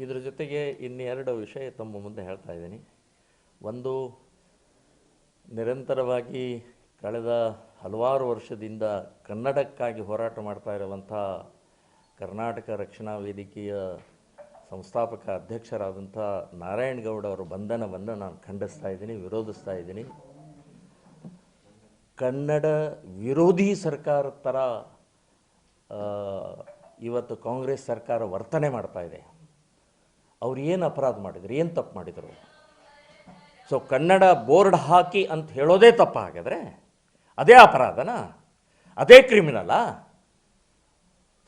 ಇದರ ಜೊತೆಗೆ ಇನ್ನೆರಡು ವಿಷಯ ತಮ್ಮ ಮುಂದೆ ಹೇಳ್ತಾ ಇದ್ದೀನಿ. ಒಂದು, ನಿರಂತರವಾಗಿ ಕಳೆದ ಹಲವಾರು ವರ್ಷದಿಂದ ಕನ್ನಡಕ್ಕಾಗಿ ಹೋರಾಟ ಮಾಡ್ತಾ ಇರುವಂಥ ಕರ್ನಾಟಕ ರಕ್ಷಣಾ ವೇದಿಕೆಯ ಸಂಸ್ಥಾಪಕ ಅಧ್ಯಕ್ಷರಾದಂಥ ನಾರಾಯಣಗೌಡ ಅವರ ಬಂಧನವನ್ನು ನಾನು ಖಂಡಿಸ್ತಾ ಇದ್ದೀನಿ, ವಿರೋಧಿಸ್ತಾ ಇದ್ದೀನಿ. ಕನ್ನಡ ವಿರೋಧಿ ಸರ್ಕಾರದ ಥರ ಇವತ್ತು ಕಾಂಗ್ರೆಸ್ ಸರ್ಕಾರ ವರ್ತನೆ ಮಾಡ್ತಾ ಇದೆ. ಅವ್ರು ಏನು ಅಪರಾಧ ಮಾಡಿದ್ರು, ಏನು ತಪ್ಪು ಮಾಡಿದರು? ಸೊ ಕನ್ನಡ ಬೋರ್ಡ್ ಹಾಕಿ ಅಂತ ಹೇಳೋದೇ ತಪ್ಪ ಹಾಗಾದರೆ? ಅದೇ ಅಪರಾಧನಾ? ಅದೇ ಕ್ರಿಮಿನಲಾ?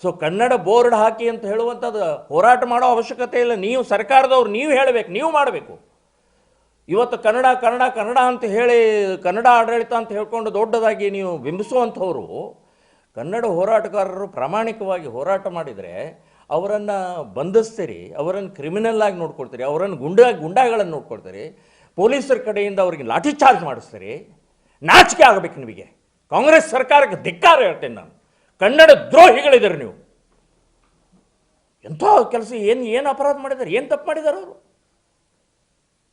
ಸೊ ಕನ್ನಡ ಬೋರ್ಡ್ ಹಾಕಿ ಅಂತ ಹೇಳುವಂಥದ್ದು ಹೋರಾಟ ಮಾಡೋ ಅವಶ್ಯಕತೆ ಇಲ್ಲ. ನೀವು ಸರ್ಕಾರದವ್ರು ನೀವು ಹೇಳಬೇಕು, ನೀವು ಮಾಡಬೇಕು. ಇವತ್ತು ಕನ್ನಡ ಕನ್ನಡ ಕನ್ನಡ ಅಂತ ಹೇಳಿ ಕನ್ನಡ ಆಡಳಿತ ಅಂತ ಹೇಳ್ಕೊಂಡು ದೊಡ್ಡದಾಗಿ ನೀವು ಬಿಂಬಿಸುವಂಥವರು ಕನ್ನಡ ಹೋರಾಟಗಾರರು ಪ್ರಾಮಾಣಿಕವಾಗಿ ಹೋರಾಟ ಮಾಡಿದರೆ ಅವರನ್ನು ಬಂಧಿಸ್ತೀರಿ, ಅವರನ್ನು ಕ್ರಿಮಿನಲ್ ಆಗಿ ನೋಡ್ಕೊಳ್ತೀರಿ, ಅವರನ್ನು ಗುಂಡಾಗಳನ್ನು ನೋಡ್ಕೊಳ್ತೀರಿ, ಪೊಲೀಸರ ಕಡೆಯಿಂದ ಅವರಿಗೆ ಲಾಠಿ ಚಾರ್ಜ್ ಮಾಡಿಸ್ತೀರಿ. ನಾಚಿಕೆ ಆಗಬೇಕು ನಿಮಗೆ. ಕಾಂಗ್ರೆಸ್ ಸರ್ಕಾರಕ್ಕೆ ಧಿಕ್ಕಾರ ಹೇಳ್ತೇನೆ ನಾನು. ಕನ್ನಡ ದ್ರೋಹಿಗಳಿದ್ದಾರೆ ನೀವು. ಎಂಥ ಕೆಲಸ, ಏನು ಅಪರಾಧ ಮಾಡಿದ್ದಾರೆ, ಏನು ತಪ್ಪು ಮಾಡಿದ್ದಾರೆ ಅವರು?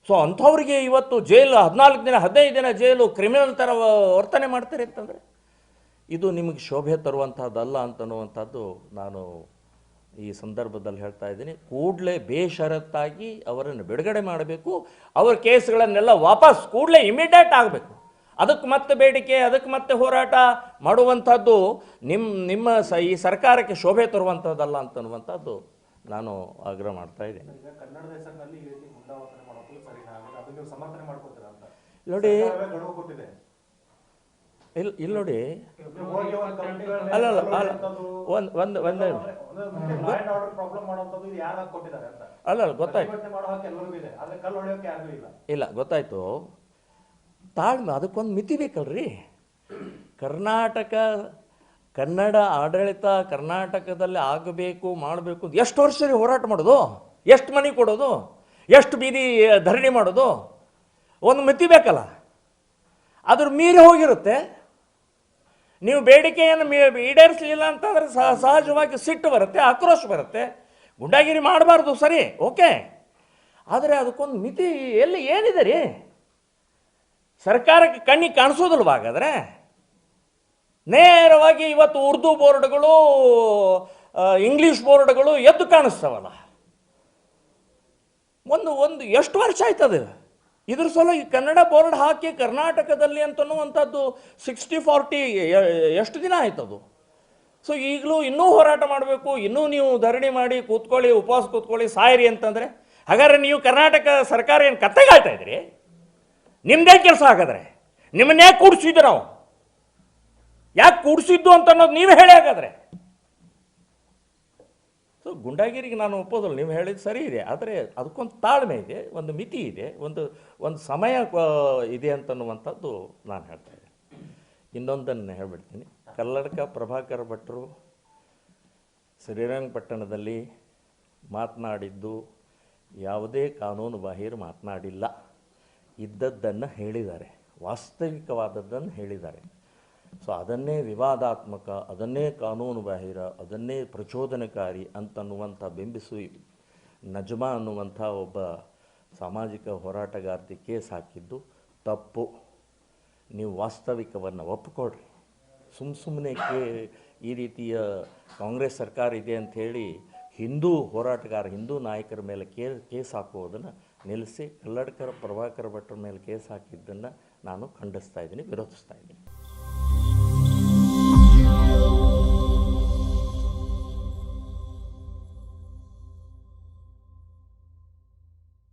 ಸೊ ಅಂಥವ್ರಿಗೆ ಇವತ್ತು ಜೈಲು 14 ದಿನ 15 ದಿನ ಜೈಲು, ಕ್ರಿಮಿನಲ್ ಥರ ವರ್ತನೆ ಮಾಡ್ತಾರೆ ಅಂತಂದರೆ ಇದು ನಿಮಗೆ ಶೋಭೆ ತರುವಂಥದ್ದಲ್ಲ ಅಂತನ್ನುವಂಥದ್ದು ನಾನು ಈ ಸಂದರ್ಭದಲ್ಲಿ ಹೇಳ್ತಾ ಇದ್ದೀನಿ. ಕೂಡಲೇ ಬೇಷರತ್ತಾಗಿ ಅವರನ್ನು ಬಿಡುಗಡೆ ಮಾಡಬೇಕು. ಅವರ ಕೇಸ್ಗಳನ್ನೆಲ್ಲ ವಾಪಸ್ ಕೂಡಲೇ ಇಮಿಡಿಯೇಟ್ ಆಗಬೇಕು. ಅದಕ್ಕೆ ಮತ್ತೆ ಬೇಡಿಕೆ, ಅದಕ್ಕೆ ಮತ್ತೆ ಹೋರಾಟ ಮಾಡುವಂಥದ್ದು ನಿಮ್ಮ ಈ ಸರ್ಕಾರಕ್ಕೆ ಶೋಭೆ ತರುವಂಥದ್ದಲ್ಲ ಅಂತನ್ನುವಂಥದ್ದು ನಾನು ಆಗ್ರಹ ಮಾಡ್ತಾ ಇದ್ದೀನಿ. ನೋಡಿ, ಇಲ್ಲಿ ನೋಡಿ, ಗೊತ್ತಾಯ್ತು, ಇಲ್ಲ ಗೊತ್ತಾಯ್ತು. ತಾಳ್ಮೆ, ಅದಕ್ಕೊಂದು ಮಿತಿ ಬೇಕಲ್ರಿ. ಕನ್ನಡ ಆಡಳಿತ ಕರ್ನಾಟಕದಲ್ಲಿ ಆಗಬೇಕು, ಮಾಡಬೇಕು. ಎಷ್ಟು ವರ್ಷ ಹೋರಾಟ ಮಾಡೋದು? ಎಷ್ಟು ಮನೆ ಕೊಡೋದು? ಎಷ್ಟು ಬೀದಿ ಧರಣಿ ಮಾಡೋದು? ಒಂದು ಮಿತಿ ಬೇಕಲ್ಲ. ಅದ್ರ ಮೀರಿ ಹೋಗಿರುತ್ತೆ. ನೀವು ಬೇಡಿಕೆಯನ್ನು ಈಡೇರಿಸಲಿಲ್ಲ ಅಂತಂದರೆ ಸಹಜವಾಗಿ ಸಿಟ್ಟು ಬರುತ್ತೆ, ಆಕ್ರೋಶ ಬರುತ್ತೆ. ಗುಂಡಾಗಿರಿ ಮಾಡಬಾರ್ದು, ಸರಿ, ಓಕೆ. ಆದರೆ ಅದಕ್ಕೊಂದು ಮಿತಿ ಎಲ್ಲಿ ಏನಿದೆ ರೀ? ಸರ್ಕಾರಕ್ಕೆ ಕಣ್ಣಿಗೆ ಕಾಣಿಸೋದಿಲ್ವ ಹಾಗಾದರೆ? ನೇರವಾಗಿ ಇವತ್ತು ಉರ್ದು ಬೋರ್ಡ್ಗಳು, ಇಂಗ್ಲೀಷ್ ಬೋರ್ಡ್ಗಳು ಎದ್ದು ಕಾಣಿಸ್ತಾವಲ್ಲ. ಒಂದು ಎಷ್ಟು ವರ್ಷ ಆಯ್ತದೆ ಇದ್ರ ಸಲ ಈ ಕನ್ನಡ ಬೋರ್ಡ್ ಹಾಕಿ ಕರ್ನಾಟಕದಲ್ಲಿ ಅಂತನ್ನುವಂಥದ್ದು 60-40 ಎಷ್ಟು ದಿನ ಆಯ್ತದು? ಸೊ ಈಗಲೂ ಇನ್ನೂ ಹೋರಾಟ ಮಾಡಬೇಕು, ಇನ್ನೂ ನೀವು ಧರಣಿ ಮಾಡಿ ಕೂತ್ಕೊಳ್ಳಿ, ಉಪವಾಸ ಕೂತ್ಕೊಳ್ಳಿ, ಸಾಯಿರಿ ಅಂತಂದರೆ ಹಾಗಾದ್ರೆ ನೀವು ಕರ್ನಾಟಕ ಸರ್ಕಾರ ಏನು ಕತ್ತೆಗಾಯ್ತಾ ಇದ್ರಿ? ನಿಮ್ಮದೇ ಕೆಲಸ ಹಾಗಾದರೆ. ನಿಮ್ಮನ್ನ ಯಾಕೆ ಕೂಡಿಸಿದ್ದು ನಾವು? ಯಾಕೆ ಕೂಡಿಸಿದ್ದು ಅಂತ ಅನ್ನೋದು ನೀವೇ ಹೇಳಿ ಹಾಗಾದರೆ. ಸೊ ಗುಂಡಾಗಿರಿಗೆ ನಾನು ಒಪ್ಪೋದಿಲ್ಲ, ನೀವು ಹೇಳಿದ್ದು ಸರಿ ಇದೆ. ಆದರೆ ಅದಕ್ಕೊಂದು ತಾಳ್ಮೆ ಇದೆ, ಒಂದು ಮಿತಿ ಇದೆ, ಒಂದು ಸಮಯ ಇದೆ ಅಂತನ್ನುವಂಥದ್ದು ನಾನು ಹೇಳ್ತಾ ಇದ್ದೆ. ಇನ್ನೊಂದನ್ನು ಹೇಳ್ಬಿಡ್ತೀನಿ. ಕಲ್ಲಡ್ಕ ಪ್ರಭಾಕರ ಭಟ್ರು ಶ್ರೀರಂಗಪಟ್ಟಣದಲ್ಲಿ ಮಾತನಾಡಿದ್ದು ಯಾವುದೇ ಕಾನೂನು ಬಾಹಿರ ಮಾತನಾಡಿಲ್ಲ. ಇದ್ದದ್ದನ್ನು ಹೇಳಿದ್ದಾರೆ, ವಾಸ್ತವಿಕವಾದದ್ದನ್ನು ಹೇಳಿದ್ದಾರೆ. ಸೊ ಅದನ್ನೇ ವಿವಾದಾತ್ಮಕ, ಅದನ್ನೇ ಕಾನೂನು ಬಾಹಿರ, ಅದನ್ನೇ ಪ್ರಚೋದನಕಾರಿ ಅಂತನ್ನುವಂಥ ಬಿಂಬಿಸಿ ನಜ್ಮಾ ಅನ್ನುವಂಥ ಒಬ್ಬ ಸಾಮಾಜಿಕ ಹೋರಾಟಗಾರ್ತಿ ಕೇಸ್ ಹಾಕಿದ್ದು ತಪ್ಪು. ನೀವು ವಾಸ್ತವಿಕವನ್ನು ಒಪ್ಪಿಕೊಡ್ರಿ. ಸುಮ್ಮನೆ ಈ ರೀತಿಯ ಕಾಂಗ್ರೆಸ್ ಸರ್ಕಾರ ಇದೆ ಅಂಥೇಳಿ ಹಿಂದೂ ನಾಯಕರ ಮೇಲೆ ಕೇಸ್ ಹಾಕುವುದನ್ನು ನಿಲ್ಲಿಸಿ ಕಲ್ಲಡ್ಕರ ಪ್ರಭಾಕರ ಭಟ್ರ ಮೇಲೆ ಕೇಸ್ ಹಾಕಿದ್ದನ್ನು ನಾನು ಖಂಡಿಸ್ತಾ ಇದ್ದೀನಿ, ವಿರೋಧಿಸ್ತಾ ಇದ್ದೀನಿ.